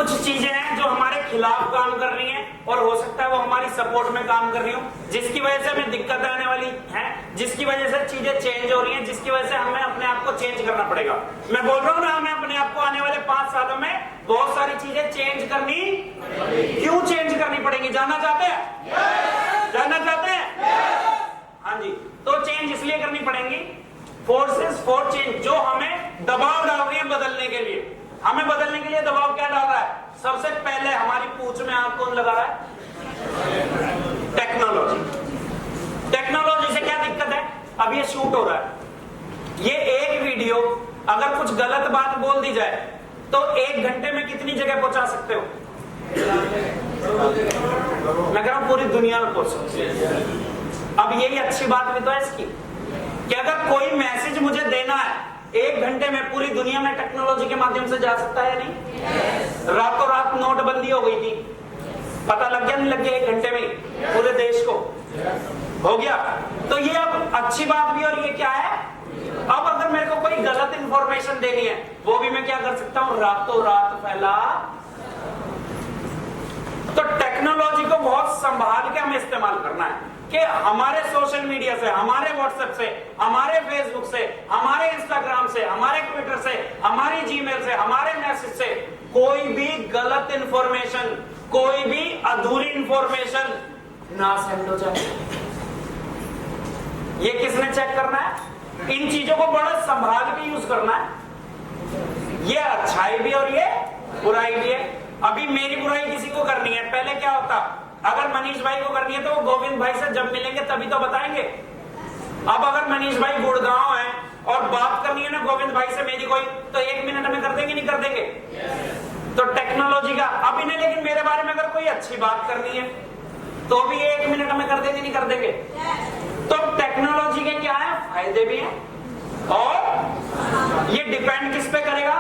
कुछ चीजें हैं जो हमारे खिलाफ काम कर रही हैं और हो सकता है वो हमारी सपोर्ट में काम कर रही हो, जिसकी वजह से हमें दिक्कत आने वाली है, जिसकी वजह से चीजें चेंज हो रही हैं, जिसकी वजह से हमें अपने आप को चेंज करना पड़ेगा। मैं बोल रहा हूँ ना, हमें अपने आप को आने वाले 5 सालों में बहुत सारी चीजें चेंज करनी, क्यों चेंज करनी पड़ेंगी, जानना चाहते हैं? जानना चाहते हैं? हाँ जी, तो चेंज इसलिए करनी पड़ेंगी, फोर्सेस फॉर चेंज, जो हमें दबाव डाल रही है बदलने के लिए। हमें बदलने के लिए दबाव क्या डाल रहा है? सबसे पहले हमारी पूंछ में आंख कौन लगा रहा है? टेक्नोलॉजी। टेक्नोलॉजी से क्या दिक्कत है? अब ये शूट हो रहा है, ये एक वीडियो अगर कुछ गलत बात बोल दी जाए तो 1 घंटे में कितनी जगह पहुंचा सकते हो? मैं कह रहा हूं पूरी दुनिया में पहुंच सकते हो। अब यही अच्छी बात भी तो है इसकी, कि अगर कोई मैसेज मुझे देना है 1 घंटे में पूरी दुनिया में टेक्नोलॉजी के माध्यम से जा सकता है, नहीं? रातों रात नोटबंदी हो गई थी, पता लग गया नहीं लग गया 1 घंटे में पूरे देश को हो गया। तो ये अब अच्छी बात भी, और ये क्या है, अब अगर मेरे को कोई गलत इंफॉर्मेशन देनी है वो भी मैं क्या कर सकता हूं, रातों रात फैला। तो टेक्नोलॉजी को बहुत संभाल के हमें इस्तेमाल करना है कि हमारे सोशल मीडिया से, हमारे व्हाट्सएप से, हमारे फेसबुक से, हमारे इंस्टाग्राम से, हमारे ट्विटर से, हमारी जीमेल से, हमारे मैसेज से कोई भी गलत इंफॉर्मेशन, कोई भी अधूरी इंफॉर्मेशन ना सेंड हो जाए। ये किसने चेक करना है? इन चीजों को बड़ा संभाल के यूज करना है। ये अच्छाई भी और ये बुराई भी है। अभी मेरी बुराई किसी को करनी है, पहले क्या होता, अगर मनीष भाई को करनी है तो वो गोविंद भाई से जब मिलेंगे तभी तो बताएंगे। अब अगर मनीष भाई गुड़गांव है और बात करनी है ना गोविंद भाई से मेरी कोई, तो 1 मिनट में कर देंगे, नहीं कर देंगे? तो टेक्नोलॉजी का अब इन्हें, लेकिन मेरे बारे में अगर कोई अच्छी बात करनी है तो भी 1 मिनट में कर देंगे, नहीं कर देंगे? तो टेक्नोलॉजी के क्या है, फायदे भी हैं और ये डिपेंड किस पे करेगा।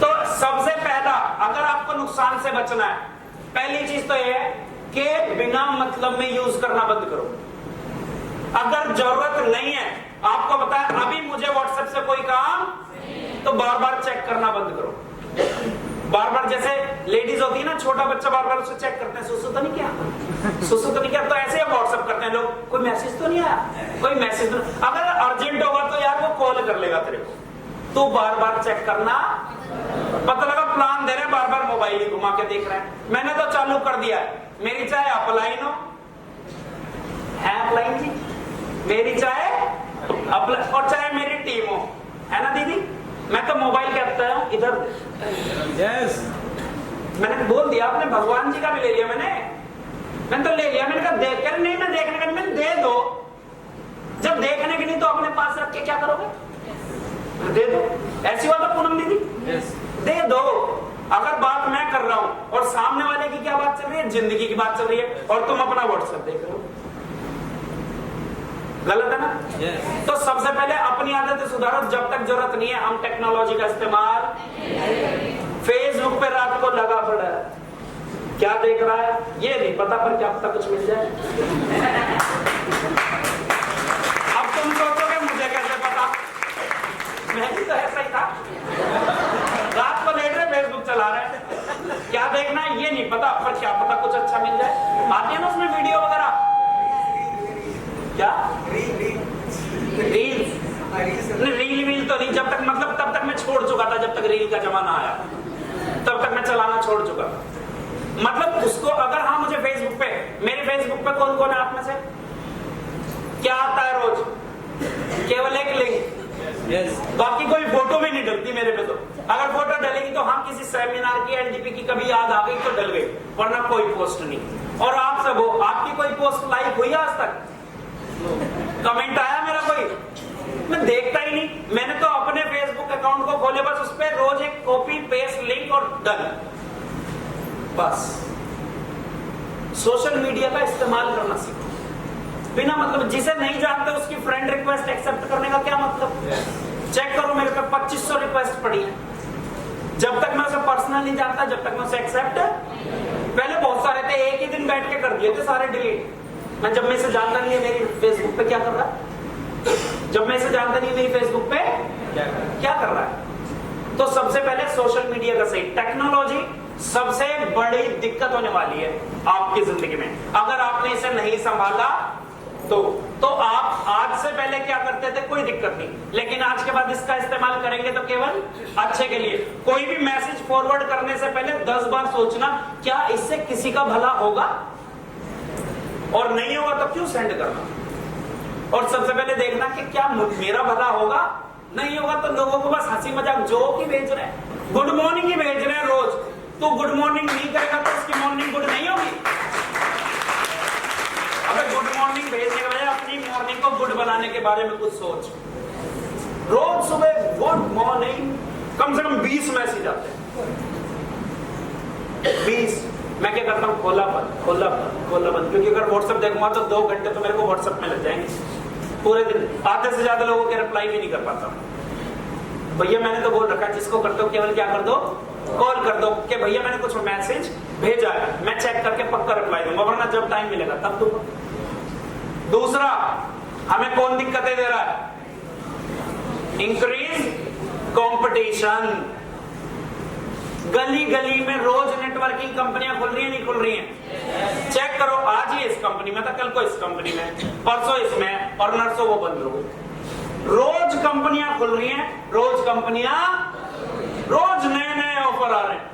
तो सबसे पहला, अगर आपको नुकसान से बचना है, पहली चीज तो यह है कि बिना मतलब में यूज करना बंद करो। अगर जरूरत नहीं है, आपको पता है अभी मुझे व्हाट्सएप से कोई काम, तो बार बार चेक करना बंद करो। बार बार, जैसे लेडीज होती है ना, छोटा बच्चा बार बार उसे चेक करते हैं, सुसु तो नहीं किया, सुसु तो नहीं किया, तो ऐसे व्हाट्सएप करते हैं लोग, कोई मैसेज तो नहीं आया, कोई मैसेज तो। अगर अर्जेंट होगा तो यार वो कॉल कर लेगा तेरे को, तो बार बार चेक करना। पता लगा प्लान दे रहे हैं, बार बार मोबाइल ही घुमा के देख रहे हैं। मैंने तो चालू कर दिया है, मेरी चाहे अपलाइन हो, है अपलाइन जी, मेरी चाहे अपलाइन और चाहे मेरी टीम हो, है ना दीदी? मैं तो मोबाइल कहता हूं इधर। यस, मैंने बोल दिया, आपने भगवान जी का भी ले लिया, मैंने तो ले लिया। मैंने कहा देख कर नहीं, मैं देखने का नहीं, मैंने दे दो। जब देखने की नहीं तो अपने पास रख के क्या करोगे? दे दो। ऐसी बात है पूनम दीदी, दे दो। अगर बात मैं कर रहा हूं और सामने वाले की क्या बात चल रही है, जिंदगी की बात चल रही है, और तुम अपना व्हाट्सएप देख रहे हो, गलत है ना? तो सबसे पहले अपनी आदतें सुधारो। जब तक जरूरत नहीं है हम टेक्नोलॉजी का इस्तेमाल। फेसबुक पे रात को लगा पड़ा है, क्या देख रहा है ये नहीं पता, पर क्या पता कुछ मिल जाए। अब तुम सोचोगे मुझे कैसे पता, मैं भी तो ऐसा ही था, रात को लेट रहे फेसबुक चला रहे, क्या देखना है ये नहीं पता, पर क्या पता कुछ अच्छा मिल जाए। आती है ना उसमें वीडियो वगैरह, क्या रील वील तो नहीं, जब तक मतलब तब तक मैं छोड़ चुका था, जब तक रील का जमाना आया तब तक मैं चलाना छोड़ चुका। मतलब उसको अगर, हाँ मुझे फेसबुक पे, मेरे फेसबुक पे कौन कौन है आप में से, क्या आता है रोज? केवल एक लिंक, बाकी कोई फोटो भी नहीं डलती मेरे पे। तो अगर फोटो डलेगी तो हाँ किसी सेमिनार की, एनडीपी की कभी याद आ गई तो डल गई, वरना कोई पोस्ट नहीं। और आप सब हो, आपकी कोई पोस्ट लाइक हुई आज तक? कमेंट आया मेरा कोई? मैं देखता ही नहीं। मैंने तो अपने फेसबुक अकाउंट को खोले, बस उस पर रोज एक कॉपी पेस्ट लिंक और डन, बस। सोशल मीडिया का इस्तेमाल करना सीखो बिना मतलब, जिसे नहीं जानते उसकी फ्रेंड रिक्वेस्ट एक्सेप्ट करने का क्या मतलब? चेक करो मेरे पे 2500 रिक्वेस्ट पड़ी है, जब तक मैं उसे पर्सनल नहीं जानता, जब तक मैं उसे एक्सेप्ट, पहले बहुत सारे थे, एक ही दिन बैठ के कर दिए थे सारे डिलीट। मैं जब मैं इसे जानता नहीं है मेरी फेसबुक पे क्या कर रहा है, जब मैं इसे जानता नहीं है मेरी फेसबुक पे क्या कर रहा है। तो सबसे पहले सोशल मीडिया समझिएगा सही, टेक्नोलॉजी सबसे बड़ी दिक्कत होने वाली है आपकी जिंदगी में। अगर आपने इसे नहीं संभाला तो आप आज से पहले क्या करते थे कोई दिक्कत नहीं, लेकिन आज के बाद इसका इस्तेमाल करेंगे तो केवल अच्छे के लिए। कोई भी मैसेज फॉरवर्ड करने से पहले 10 बार सोचना क्या इससे किसी का भला होगा, और नहीं होगा तो क्यों सेंड करना। और सबसे पहले देखना कि क्या मेरा भला होगा, नहीं होगा तो लोगों को बस हंसी मजाक जोक ही भेज रहे हैं, गुड मॉर्निंग ही भेज रहे हैं रोज। तो गुड मॉर्निंग नहीं करेगा तो उसकी मॉर्निंग गुड नहीं होगी। अबे गुड मॉर्निंग भेजने के बजाय अपनी मॉर्निंग को गुड बनाने के बारे में कुछ सोच। रोज सुबह गुड मॉर्निंग कम से कम 20 मैसेज आते हैं, 20। मैं क्या करता हूँ, खोला बंद, क्योंकि अगर व्हाट्सएप देखूंगा तो 2 घंटे तो मेरे को व्हाट्सएप में लग जाएंगे पूरे दिन। आधे से ज्यादा लोगों के रिप्लाई भी नहीं कर पाता। भैया मैंने तो बोल रखा है जिसको करते हो केवल क्या कर दो, कॉल कर दो कि भैया मैंने कुछ मैसेज भेजा है, मैं चेक करके पक्का रिप्लाई दूंगा, वरना जब टाइम मिलेगा तब दूंगा। दूसरा, हमें कौन दिक्कतें दे रहा है, इंक्रीज कंपटीशन। गली गली में रोज नेटवर्किंग कंपनियां खुल रही है, नहीं खुल रही हैं? चेक करो, आज ही इस कंपनी में था, कल को इस कंपनी में, परसों इसमें, और नरसों वो बंद हो गई। रोज कंपनियां खुल रही हैं, रोज कंपनियां, रोज नए नए ऑफर आ रहे हैं,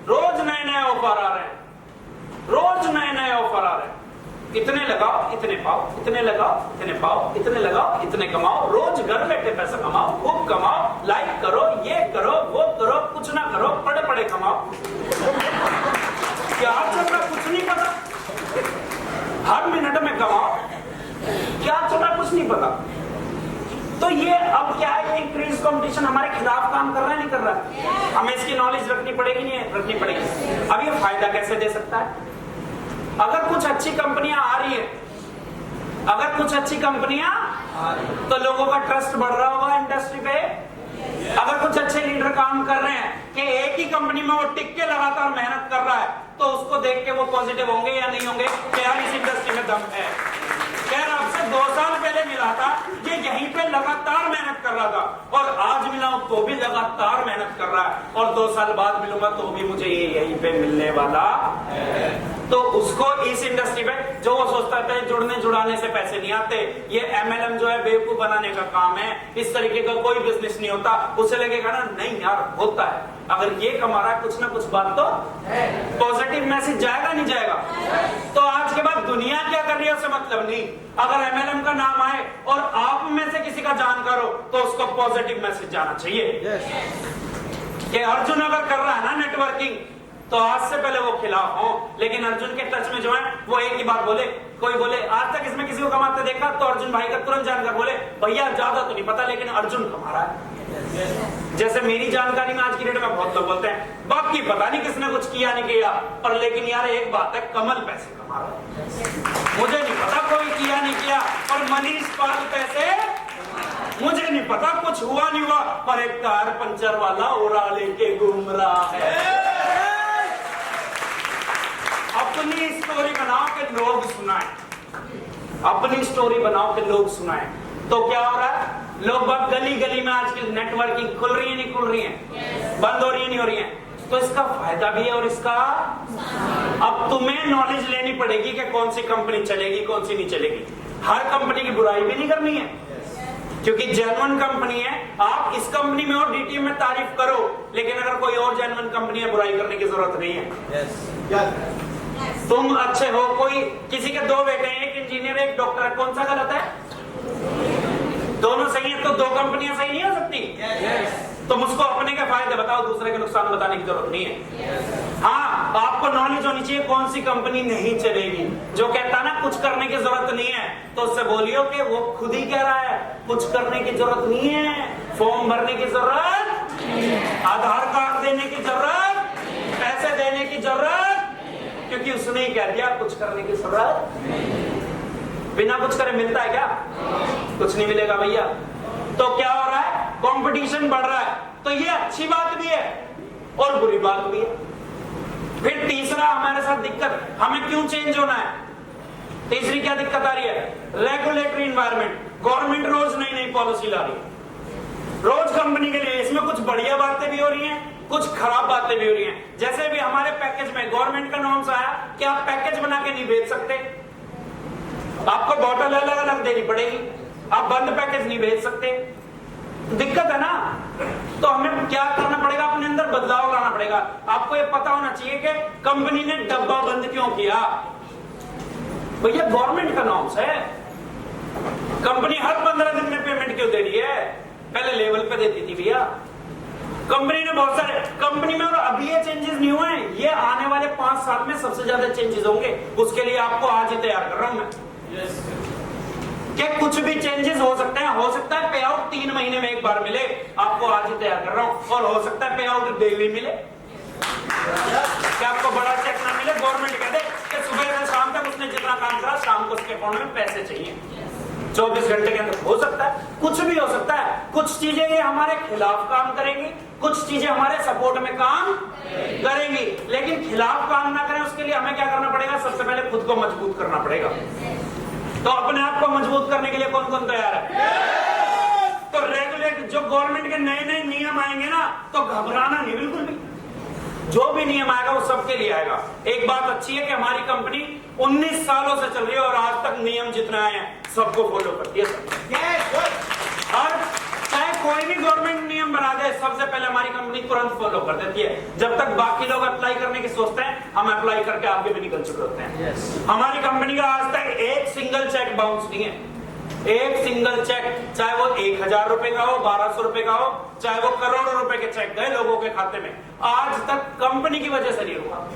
रोज नए नए ऑफर आ रहे हैं, रोज नए नए ऑफर आ रहे हैं। इतने लगाओ इतने पाओ, इतने लगाओ इतने पाओ, इतने लगाओ इतने कमाओ, रोज घर बैठे पैसा कमाओ, खूब कमाओ, लाइक करो, ये करो, वो करो, कुछ ना करो, पड़े पड़े कमाओ। क्या चल रहा कुछ नहीं पता, हर मिनट में कमाओ, क्या चल रहा कुछ नहीं पता। तो ये अब क्या है, इंक्रीज कंपटीशन हमारे खिलाफ काम कर रहा है, नहीं कर रहा है? हमें इसकी नॉलेज रखनी पड़ेगी, नहीं रखनी पड़ेगी? अब ये फायदा कैसे दे सकता है? अगर कुछ अच्छी कंपनियां आ रही है, अगर कुछ अच्छी कंपनियां, तो लोगों का ट्रस्ट बढ़ रहा होगा इंडस्ट्री पे। अगर कुछ अच्छे लीडर काम कर रहे हैं कि एक ही कंपनी में वो टिक के लगातार मेहनत कर रहा है, तो उसको देख के वो पॉजिटिव होंगे या नहीं होंगे कि यार इस इंडस्ट्री में दम है। खैर आपसे 2 साल पहले मिला था, ये यहीं पे लगातार मेहनत कर रहा था, और आज मिला हूं तो भी लगातार मेहनत कर रहा है, और 2 साल बाद मिलूंगा तो भी मुझे ये यहीं पे मिलने वाला है। तो उसको इस इंडस्ट्री में जो वो सोचता है जुड़ने जुड़ाने से पैसे नहीं आते, ये MLM जो है बेवकूफ बनाने का काम है, इस तरीके का कोई बिजनेस नहीं होता, उसे लगेगा ना नहीं यार होता है, अगर ये कमा रहा है कुछ ना कुछ बात तो है, पॉजिटिव मैसेज जाएगा नहीं जाएगा? तो आज के बाद दुनिया क्या कर रही है उससे मतलब नहीं, अगर MLM का नाम आए और आप में से किसी का जानकार हो तो उसको पॉजिटिव मैसेज जाना चाहिए। कि अर्जुन अगर कर रहा है ना नेटवर्किंग, तो आज से पहले वो खिलाफ हो, लेकिन अर्जुन के टच में जो है वो एक ही बात बोले। कोई बोले आज तक इसमें किसी को कमाते देखा, तो अर्जुन भाई का तुरंत जानकर बोले भैया ज्यादा तो नहीं पता लेकिन अर्जुन कमा रहा है। जैसे मेरी जानकारी में आज की डेट में बहुत लोग बोलते हैं बाकी पता नहीं किसने कुछ किया नहीं किया, पर लेकिन यार एक बात है कमल पैसे कमा रहा है, मुझे नहीं पता कोई किया नहीं किया, और मनीष पाल पैसे मुझे नहीं पता कुछ हुआ नहीं हुआ, पर एक कार पंचर वाला ओरा लेके घूम रहा है। अपनी स्टोरी बनाओ कि लोग सुनाएं, अपनी स्टोरी बनाओ कि लोग सुनाएं। तो क्या हो रहा है, लोग बात गली गली में आजकल नेटवर्किंग खुल रही है, नहीं खुल रही है, बंद हो रही है, नहीं हो रही है? तो इसका फायदा भी है और इसका, अब तुम्हें नॉलेज लेनी पड़ेगी कि कौन सी कंपनी चलेगी कौन सी नहीं चलेगी। हर कंपनी की बुराई भी नहीं करनी है, क्योंकि जेन्युइन कंपनी है, आप इस कंपनी में हो DTM में तारीफ करो, लेकिन अगर कोई और जेन्युइन कंपनी है बुराई करने की जरूरत नहीं है। तुम अच्छे हो, कोई किसी के 2 बेटे हैं, एक इंजीनियर एक डॉक्टर है, कौन सा गलत है? दोनों सही है, तो 2 कंपनियां सही नहीं हो सकती। तो मुझको अपने के फायदे बताओ, दूसरे के नुकसान बताने की जरूरत नहीं है। हाँ, आपको नॉलेज होनी चाहिए कौन सी कंपनी नहीं चलेगी। जो कहता ना कुछ करने की जरूरत नहीं है, तो उससे बोलियो कि वो खुद ही कह रहा है कुछ करने की जरूरत नहीं है, फॉर्म भरने की जरूरत, आधार कार्ड देने की जरूरत, पैसे देने की जरूरत, क्योंकि उसने ही कह दिया कुछ करने की जरूरत। बिना कुछ करे मिलता है क्या? कुछ नहीं मिलेगा भैया। तो क्या हो रहा है, कंपटीशन बढ़ रहा है, तो ये अच्छी बात भी है और बुरी बात भी है। फिर तीसरा हमारे साथ दिक्कत, हमें क्यों चेंज होना है? तीसरी क्या दिक्कत आ रही है? Regulatory environment. गवर्नमेंट रोज नई नई पॉलिसी ला रही है, रोज कंपनी के लिए इसमें कुछ बढ़िया बातें भी हो रही हैं, कुछ खराब बातें भी हो रही हैं। जैसे भी हमारे पैकेज में गवर्नमेंट का नॉर्म्स आया कि आप पैकेज बना के नहीं बेच सकते, आपको बॉटल अलग अलग देनी पड़ेगी, आप बंद पैकेज नहीं भेज सकते। दिक्कत है ना, तो हमें क्या करना पड़ेगा, अपने अंदर बदलाव लाना पड़ेगा। आपको ये पता होना चाहिए कि कंपनी ने डब्बा बंद क्यों किया। भैया गवर्नमेंट का नॉर्म्स है, कंपनी हर 15 दिन में पेमेंट क्यों दे रही है, पहले लेवल पे देती थी भैया। कंपनी ने बहुत सारे कंपनी में, और अभी ये चेंजेस नहीं हुए हैं, ये आने वाले 5 साल में सबसे ज्यादा चेंजेस होंगे। उसके लिए आपको आज ही तैयार कर रहा हूं मैं। कि कुछ भी चेंजेस हो सकते हैं, हो सकता है पे आउट 3 महीने में एक बार मिले, आपको आज ही तैयार कर रहा हूं, और हो सकता है पे आउट डेली मिले, कि आपको बड़ा चेक ना मिले, गवर्नमेंट कह दे कि सुबह से शाम तक उसने जितना काम करा शाम को उसके अकाउंट में पैसे चाहिए 24 घंटे के अंदर। हो सकता है, कुछ भी हो सकता है। कुछ चीजें ये हमारे खिलाफ काम करेंगी, कुछ चीजें हमारे सपोर्ट में काम करेंगी, लेकिन खिलाफ काम ना करें उसके लिए हमें क्या करना पड़ेगा, सबसे पहले खुद को मजबूत करना पड़ेगा। तो अपने आप को मजबूत करने के लिए कौन कौन तैयार है? तो रेगुलेट, जो गवर्नमेंट के नए नए नियम आएंगे ना, तो घबराना नहीं बिल्कुल भी। जो भी नियम आएगा वो सबके लिए आएगा। एक बात अच्छी है कि हमारी कंपनी 19 सालों से चल रही है और आज तक नियम जितने आए हैं सबको फॉलो करती है। और चाहे कोई भी गवर्नमेंट नियम बना दे, सबसे पहले हमारी कंपनी तुरंत फॉलो कर देती है। जब तक बाकी लोग अप्लाई करने की सोचते हैं, हम अप्लाई करके आगे भी निकल चुके होते हैं। हमारी कंपनी का आज तक एक सिंगल चेक बाउंस नहीं है। एक सिंगल चेक, चाहे वो 1000 रुपए का हो, 1200 रुपए का हो, चाहे वो करोड़ों रुपए के चेक गए लोगों के खाते में, आज तक कंपनी की वजह से नहीं हुआ।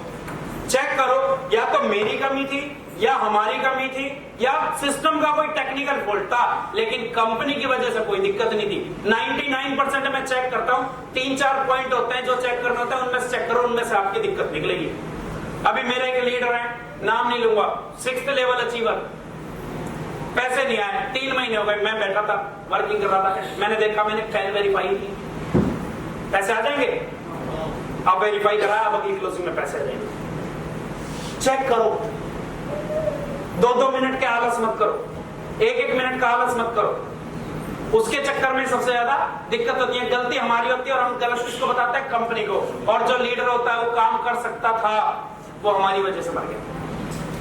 चेक करो, या तो मेरी कमी थी, या हमारी कमी थी, या सिस्टम का कोई टेक्निकल फॉल्ट था, लेकिन कंपनी की वजह से कोई दिक्कत नहीं थी। 99% मैं चेक करता हूं, 3-4 पॉइंट होते हैं जो चेक करना होता है, उनमें से चेक करो, उनमें से आपकी दिक्कत निकलेगी। अभी मेरे एक लीडर है, नाम नहीं लूंगा, 6th लेवल अचीवर, पैसे नहीं आए, 3 महीने हो गए, मैं बैठा था वर्किंग कर रहा था, मैंने देखा, मैंने फाइल वेरीफाई की, पैसे आ जाएंगे, अब वेरीफाई करा, अब अगली क्लोजिंग में पैसे आ जाएंगे। चेक करो, 2-2 मिनट के आलस मत करो, 1-1 मिनट का आलस मत करो। उसके चक्कर में सबसे ज्यादा दिक्कत होती है, गलती हमारी होती है और हम गलत किसको बताते हैं, कंपनी को। और जो लीडर होता है वो काम कर सकता था, वो हमारी वजह से मर गया।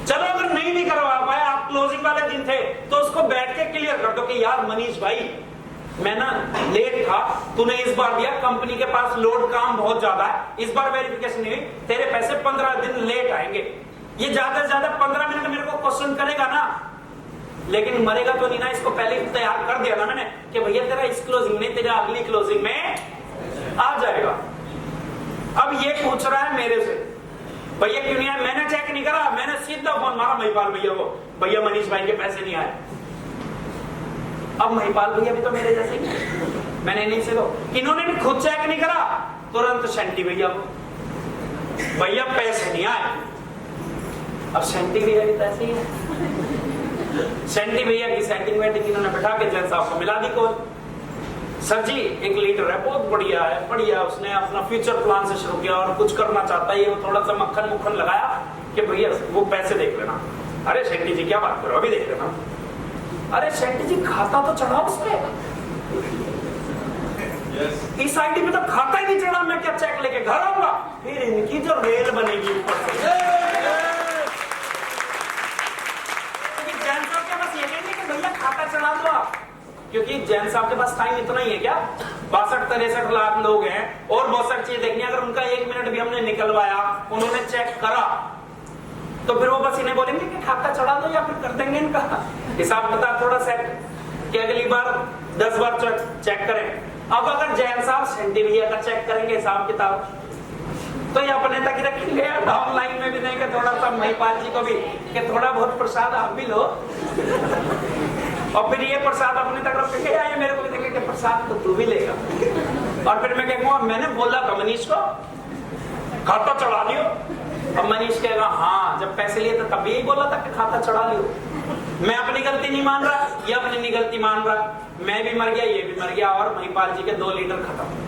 चलो अगर नहीं भी करवा पाए, आप क्लोजिंग वाले दिन थे, तो उसको बैठ के क्लियर कर दो कि यार मनीष भाई, मैं ना लेट था, तूने इस बार दिया, कंपनी के पास लोड काम बहुत ज्यादा है, इस बार वेरिफिकेशन नहीं हुई, तेरे पैसे 15 दिन लेट आएंगे। ये ज्यादा से ज्यादा 15 मिनट मेरे को क्वेश्चन करेगा ना, लेकिन मरेगा तो नहीं ना। इसको पहले तैयार कर दिया ना मैंने कि भैया तेरा इस क्लोजिंग में, तेरा अगली क्लोजिंग में आ जाएगा। अब ये पूछ रहा है मेरे से, भैया क्यों नहीं आया? मैंने चेक नहीं करा, मैंने सीधा फोन मारा महिपाल भैया को, भैया मनीष भाई के पैसे नहीं आए। अब महिपाल भैया भी तो मेरे जैसे ही, मैंने नहीं से, इन्होंने भी खुद चेक नहीं करा, तुरंत शंटी भैया को, भैया पैसे नहीं आए। अब शंटी भैया भी पैसे ही है, शंटी भैया की सेटिंग वेटिंग इन्होंने बैठा के जैन साहब को मिला दी कॉल, सर जी एक लीडर है, बहुत बढ़िया है, बढ़िया, उसने अपना फ्यूचर प्लान से शुरू किया और कुछ करना चाहता है, ये थोड़ा सा मक्खन मुक्खन लगाया कि भैया वो पैसे देख लेना। अरे शेट्टी जी क्या बात करो, अभी देख लेना। अरे शेट्टी जी खाता तो चढ़ा उसपे, इस आईडी पे तो खाता ही नहीं चढ़ा, मैं क्या चेक लेके घर आऊंगा? फिर इनकी जो रेल बनेगी ऊपर से, जैन साहब के पास ये नहीं कि भैया खाता चढ़ा दो आप, क्योंकि जैन साहब के पास टाइम इतना ही है क्या? 62-63 लाख लोग हैं और बहुत सारी चीजें देखनी है। अगर उनका 1 मिनट भी हमने निकलवाया, उन्होंने चेक करा, तो फिर वो बस इन्हें बोलेंगे कि खाता चढ़ा दो, या फिर कर देंगे इनका हिसाब किताब थोड़ा सेट, कि अगली बार 10 बार चेक करें। अब अगर जैन साहब सेंटी भैया का चेक करेंगे हिसाब किताब, तो ये अपने तक ही रखेंगे, डाउन लाइन में भी देंगे थोड़ा सा महिपाल जी को भी, कि थोड़ा बहुत प्रसाद आप भी लो, और फिर ये प्रसाद अपने तक रखेंगे, या ये मेरे को देंगे कि प्रसाद तो तू भी लेगा। और फिर मैं कहूंगा मैंने बोला था मनीष को खाता चढ़ा लियो, अब मनीष कहेगा हाँ जब पैसे लिए थे तब यही बोला था कि खाता चढ़ा लियो। मैं अपनी गलती नहीं मान रहा, ये अपनी नहीं गलती मान रहा, मैं भी मर गया, ये भी मर गया, और महिपाल जी के 2 लीडर खत्म।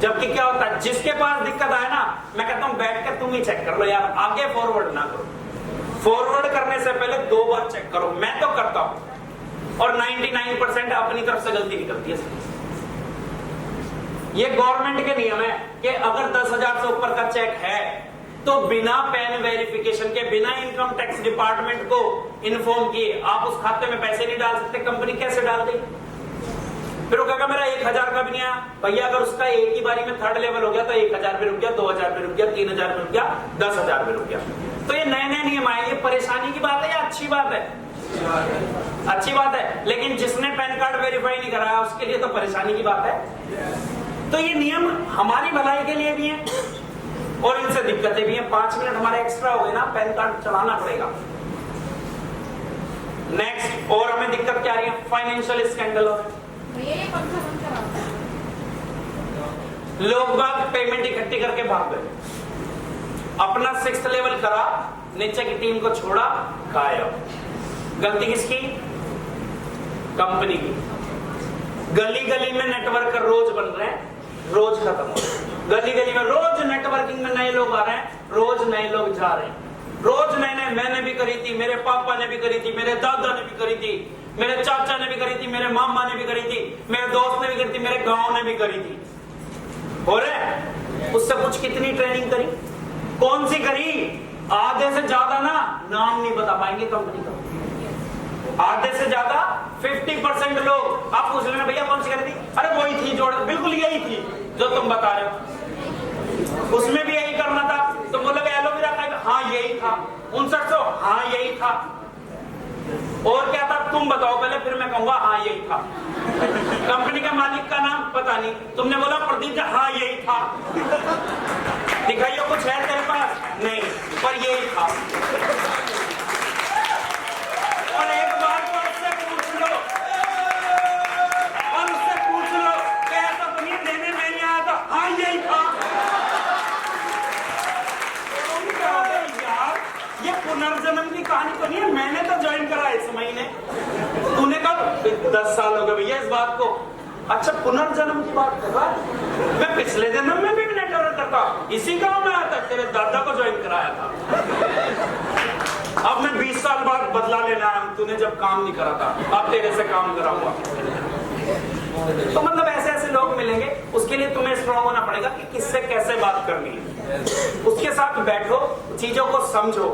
जबकि क्या होता है, जिसके पास दिक्कत आए ना, मैं कहता हूँ बैठ कर तुम ही चेक कर लो यार, आगे फॉरवर्ड ना करो। फॉरवर्ड करने से पहले 2 बार चेक करो, मैं तो करता हूं, और 99% अपनी तरफ से गलती निकलती है। ये गवर्नमेंट के नियम है कि अगर 10,000 से ऊपर का चेक है तो बिना पैन वेरिफिकेशन के, बिना इनकम टैक्स डिपार्टमेंट को इन्फॉर्म किए आप उस खाते में पैसे नहीं डाल सकते। कंपनी कैसे डाल देगी? फिर वो कहेगा मेरा 1,000 का भी नहीं आया। भैया अगर उसका एक ही बारी में थर्ड लेवल हो गया तो 1,000 भी रुक गया, 2,000 भी रुक गया, 3,000 भी रुक गया, 10,000 भी रुक गया। तो ये नए नए नियम आए, ये परेशानी की बात है या अच्छी बात है? अच्छी बात है। लेकिन जिसने पैन कार्ड वेरीफाई नहीं कराया उसके लिए तो परेशानी की बात है। तो ये नियम हमारी भलाई के लिए भी है और इनसे दिक्कतें भी हैं। 5 मिनट हमारे एक्स्ट्रा हो गए ना, पैन कार्ड चलाना पड़ेगा। नेक्स्ट, और हमें दिक्कत क्या आ रही है? फाइनेंशियल स्कैंडल हो रहे। लोग बाग पेमेंट इकट्ठी करके भाग गए, अपना 6th लेवल करा, नीचे की टीम को छोड़ा, गायब। गलती किसकी? कंपनी की। गली गली में नेटवर्क रोज बन रहे हैं, रोज खत्म हो रहे हैं। गली गली में रोज नेटवर्किंग में नए लोग आ रहे हैं, रोज नए लोग जा रहे हैं, रोज नए नए। मैंने भी करी थी, मेरे पापा ने भी करी थी, मेरे दादा ने भी करी थी, मेरे चाचा ने भी करी थी, मेरे मामा ने भी करी थी, मेरे दोस्त ने भी करी थी, मेरे गांव ने भी करी थी। हो रहे उससे कुछ कितनी ट्रेनिंग करी, कौन सी करी? आधे से ज्यादा ना नाम नहीं बता पाएंगे कंपनी का। आधे से ज्यादा 50% लोग आप पूछ लेना भैया कौन सी करी थी? अरे वही थी जोड़, बिल्कुल यही थी जो तुम बता रहे हो। उसमें भी यही करना था। तुम बोलोगे एलोवेरा का, हाँ यही था। 5900, हाँ यही था। और क्या था तुम बताओ पहले, फिर मैं कहूंगा हाँ यही था। कंपनी के मालिक का नाम पता नहीं, तुमने बोला प्रदीप, हाँ यही था। दिखाइए कुछ है तेरे पास? नहीं, पर यही था। और एक बार तो उससे पूछ लो, और उससे पूछ लो कि ऐसा तो नहीं देने में नहीं आया था? हाँ यही था। यार ये पुनर्जन्म की कहानी तो नहीं है, मैंने तो ज्वाइन करा इस महीने। तूने कब? 10 साल हो गए भैया इस बात को। अच्छा पुनर्जन्म की बात कर रहा है? मैं पिछले जन्म में भी नेटवर्क करता, इसी गांव में आता, तेरे दादा को ज्वाइन कराया था। अब मैं 20 साल बाद बदला लेना है, तूने जब काम नहीं करा था, अब तेरे से काम कराऊंगा। तो मतलब ऐसे ऐसे लोग मिलेंगे, उसके लिए तुम्हें स्ट्रॉन्ग होना पड़ेगा कि किससे कैसे बात करनी है। उसके साथ बैठो, चीजों को समझो,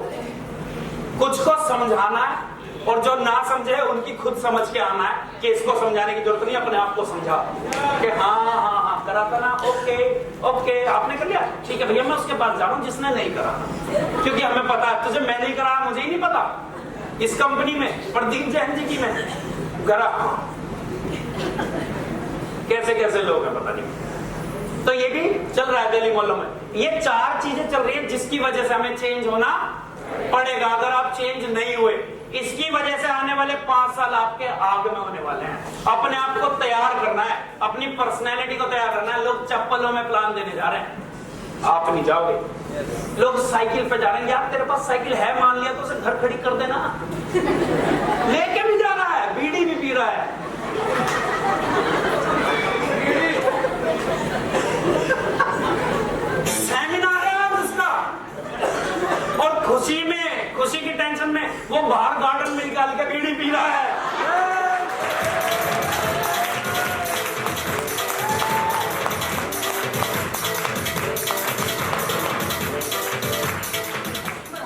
कुछ को समझाना है और जो ना समझे उनकी खुद समझ के आना है कि इसको समझाने की जरूरत नहीं, अपने आप को समझा कि हाँ हाँ हाँ करा था ना, ओके ओके आपने कर लिया, ठीक है भैया मैं उसके पास जा रहा हूँ जिसने नहीं करा, क्योंकि हमें पता है तुझे मैं नहीं करा, मुझे ही नहीं पता। इस कंपनी में प्रदीप जैन जी की में करा, कैसे कैसे लोग हैं पता नहीं। तो ये भी चल रहा है दिल्ली मोहल्लों में। ये 4 चीजें चल रही है जिसकी वजह से हमें चेंज होना पड़ेगा। अगर आप चेंज नहीं हुए, इसकी वजह से आने वाले 5 साल आपके आग में होने वाले हैं। अपने आप को तैयार करना है, अपनी पर्सनैलिटी को तैयार करना है। लोग चप्पलों में प्लान देने जा रहे हैं, आप नहीं जाओगे। लोग साइकिल पे जा रहे हैं, यार तेरे पास साइकिल है मान लिया तो उसे घर खड़ी कर देना। लेके भी जा रहा है, बीड़ी भी पी रहा है। सेमिनार है उसका, और खुशी में, खुशी की टेंशन में वो बाहर गार्डन में निकाल के बीड़ी पी रहा है।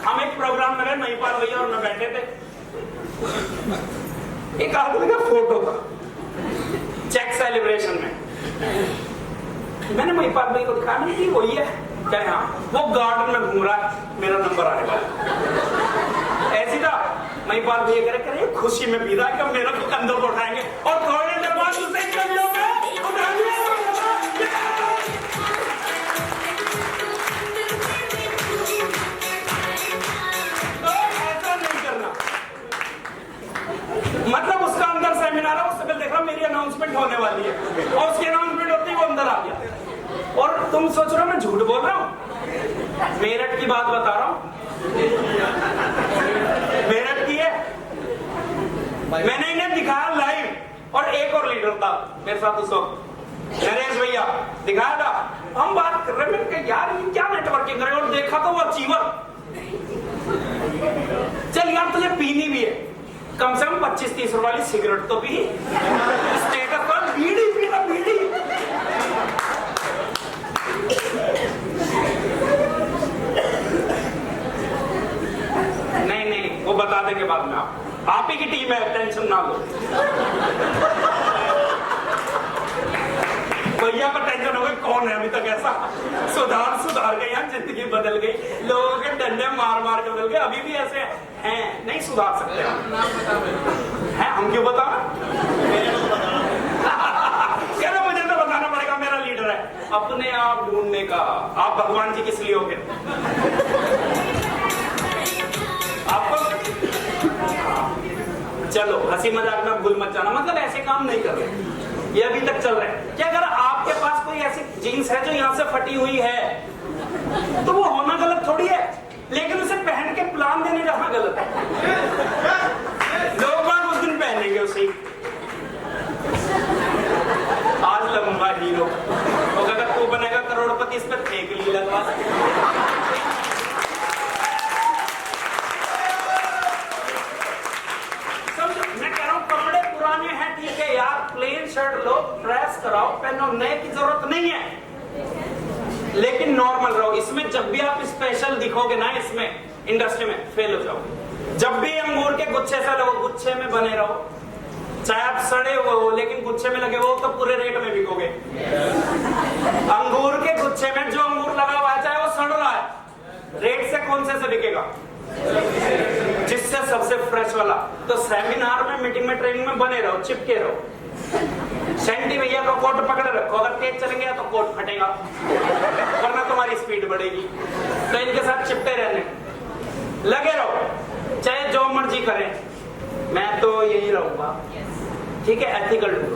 हम एक प्रोग्राम में गए, महिपाल भैया और मैं बैठे थे। एक आदमी का फोटो था चेक सेलिब्रेशन में। मैंने महिपाल भाई को दिखाया, मैंने कि वही है क्या? हाँ, वो गार्डन में घूम रहा है, मेरा नंबर आने वाला। ऐसी था महिपाल भैया कह रहे खुशी में पी रहा है कि मेरा कंधों को उठाएंगे, और थोड़ी देर बाद उसे कमियों में उठा लिया। तो ऐसा नहीं करना। मतलब उसका अंदर सेमिनार है, उससे देख रहा मेरी अनाउंसमेंट होने वाली है, और उसकी अनाउंसमेंट होती है वो अंदर आ गया। और तुम सोच रहे हो मैं झूठ बोल रहा हूँ? मेरठ की बात बता रहा हूँ, मेरठ की है। मैंने इन्हें दिखाया लाइव, और एक और लीडर था मेरे साथ उस वक्त, नरेश भैया, दिखाया था। हम बात कर रहे हैं यार ये क्या नेटवर्किंग करे, और देखा तो वो अचीवर। चल यार तुझे पीनी भी है, कम से कम 25-30 वाली सिगरेट तो पी, स्टेटस पर बीड़ी पी रहा, बीड़ी। टीम है, टेंशन ना लो। भैया को टेंशन हो गई, कौन है अभी तक ऐसा सुधार गई, यहाँ जिंदगी बदल गई, लोगों के डंडे मार मार के बदल गए, अभी भी ऐसे हैं, नहीं सुधार सकते हैं, हम क्यों बताओ? कह रहे मुझे तो बताना पड़ेगा, मेरा लीडर है। अपने आप ढूंढने का, आप भगवान जी किस लिए हो गए? आपको चलो हंसी मजाक में भूल मत जाना, मतलब ऐसे काम नहीं कर रहे, ये अभी तक चल रहे हैं। क्या अगर आपके पास कोई ऐसी जीन्स है जो यहाँ से फटी हुई है, तो वो होना गलत थोड़ी है, लेकिन उसे पहन के प्लान देने जाना गलत है। लोग बाग उस दिन पहनेंगे उसे, आज लगूंगा हीरो, तो अगर तू बनेगा करोड़पति, इस पर फेंक ली लगवा। ठीक है यार, प्लेन शर्ट लो, प्रेस कराओ, पहनो, नए की जरूरत नहीं है, लेकिन नॉर्मल रहो। इसमें जब भी आप स्पेशल दिखोगे ना, इसमें इंडस्ट्री में फेल हो जाओगे। जब भी अंगूर के गुच्छे से लगो, गुच्छे में बने रहो, चाहे आप सड़े हुए हो लेकिन गुच्छे में लगे हो तो पूरे रेट में बिकोगे। अंगूर के गुच्छे में जो अंगूर लगा हुआ है, चाहे वो सड़ रहा है, रेट से कौन से बिकेगा? जिससे सबसे फ्रेश वाला। तो सेमिनार में, मीटिंग में, ट्रेनिंग में बने रहो, चिपके रहो। सेंटी भैया का कोट पकड़े रखो, अगर तेज चलेंगे तो कोट फटेगा, वरना तुम्हारी स्पीड बढ़ेगी। तो इनके साथ चिपके रहने लगे रहो, चाहे जो मर्जी करें, मैं तो यही रहूंगा, ठीक है, एथिकल ढूंढो।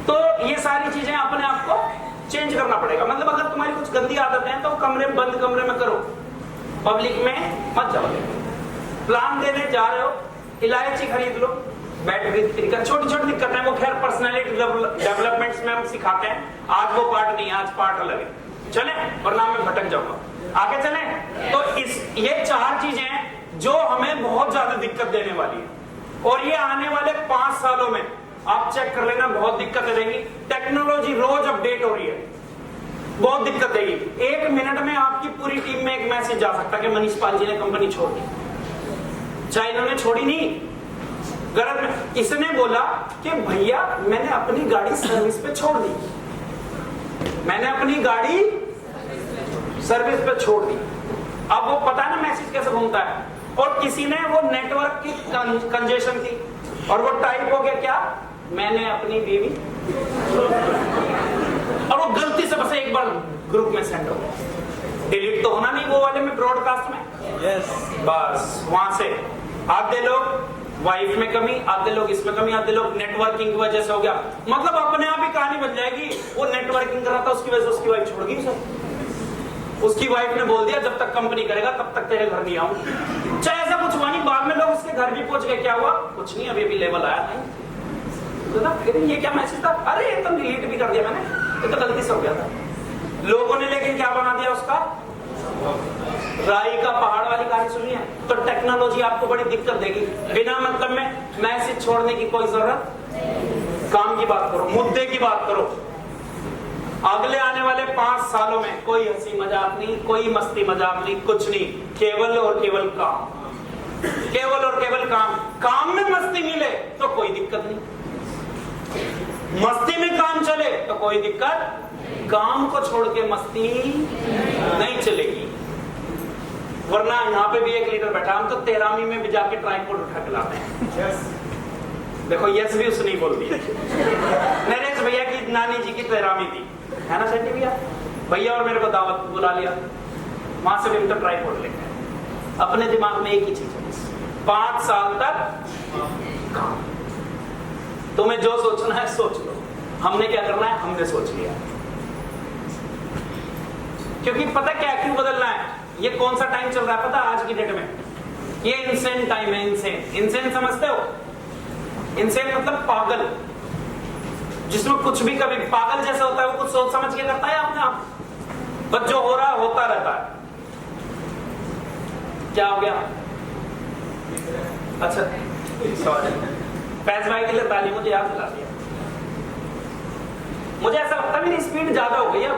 तो ये सारी चीजें अपने आप को चेंज करना पड़ेगा। मतलब अगर तुम्हारी कुछ गंदी आदतें हैं तो कमरे में, बंद कमरे में करो, पब्लिक में मत जाओ। प्लान देने जा रहे हो, इलायची खरीद लो, बैटरी तरीका, छोटी छोटी दिक्कत है वो खैर पर्सनालिटी डेवलपमेंट्स में हम सिखाते हैं। आज वो पार्ट नहीं, आज पार्ट अलग है, चले, वरना मैं भटक जाऊंगा। आगे चले। तो ये 4 चीजें हैं जो हमें बहुत ज्यादा दिक्कत देने वाली है, और ये आने वाले 5 सालों में आप चेक कर लेना, बहुत दिक्कत देगी। टेक्नोलॉजी रोज अपडेट हो रही है, बहुत दिक्कत देगी। 1 मिनट में आपकी पूरी टीम में एक मैसेज जा सकता है कि मनीष पाल जी ने कंपनी छोड़ दी। चाहे इन्होंने छोड़ी नहीं, गलत में इसने बोला कि भैया मैंने अपनी गाड़ी सर्विस पे छोड़ दी, मैंने अपनी गाड़ी सर्विस पे छोड़ दी। अब वो पता है ना मैसेज कैसे घूमता है। और किसी ने वो नेटवर्क की कंजेशन थी और वो टाइप हो गया क्या, मैंने अपनी बीवी, और वो गलती से बस एक बार ग्रुप में सेंड हो गया। डिलीट तो होना नहीं वो वाले में, ब्रॉडकास्ट में, yes. बस वहां से आधे लोग वाइफ में कमी, आधे लोग इसमें कमी, आधे लोग नेटवर्किंग की वजह से हो गया। मतलब अपने आप ही कहानी बन जाएगी। वो नेटवर्किंग कर रहा था, उसकी वजह से उसकी वाइफ छोड़ गई उसे। उसकी वाइफ ने बोल दिया जब तक कंपनी करेगा तब तक तेरे घर नहीं आऊं। चाहे ऐसा कुछ हुआ नहीं, बाद में लोग उसके घर भी पहुंच गए, क्या हुआ, कुछ नहीं, अभी अभी लेवल आया नहीं। तो ना फिर ये क्या मैसेज था, अरे ये तो डिलीट भी कर दिया मैंने, ये तो गलती से हो गया था। लोगों ने लेकिन क्या बना दिया उसका, राई का पहाड़ वाली कहानी सुनी है। तो टेक्नोलॉजी आपको बड़ी दिक्कत देगी। बिना मतलब में मैसेज छोड़ने की कोई जरूरत, काम की बात करो, मुद्दे की बात करो। अगले आने वाले 5 सालों में कोई हंसी मजाक नहीं, कोई मस्ती मजाक नहीं, कुछ नहीं, केवल और केवल काम, केवल और केवल काम। काम में मस्ती मिले तो कोई दिक्कत नहीं, मस्ती में काम चले तो कोई दिक्कत, काम को छोड़ के मस्ती नहीं चलेगी। वरना यहाँ पे भी एक लीडर बैठा, हम तो 13वीं में भी जाके ट्राइपॉड उठा के लाते हैं। देखो यस भी उसने ही बोल दिया। नरेश भैया की नानी जी की 13वीं थी, है ना सेठी भैया, भैया और मेरे को दावत बुला लिया, वहां से भी तो ट्राइपॉड लेके अपने दिमाग में एक ही चीज है, 5 साल तक काम। तुम्हें जो सोचना है सोच लो, हमने क्या करना है हमने सोच लिया। क्योंकि पता क्या क्यों बदलना है, ये कौन सा टाइम चल रहा है पता, आज की डेट में ये इंसेन टाइम है। इंसेन, इंसेन समझते हो, इंसेन मतलब पागल, जिसमें कुछ भी कभी पागल जैसा होता है, वो कुछ सोच समझ के करता है अपने आप, बस जो हो रहा है होता रहता है। क्या हो गया, अच्छा सॉरी, फैज भाई के लिए ताली, मुझे याद दिला दिया। मुझे ऐसा लगता है मेरी स्पीड ज्यादा हो गई है,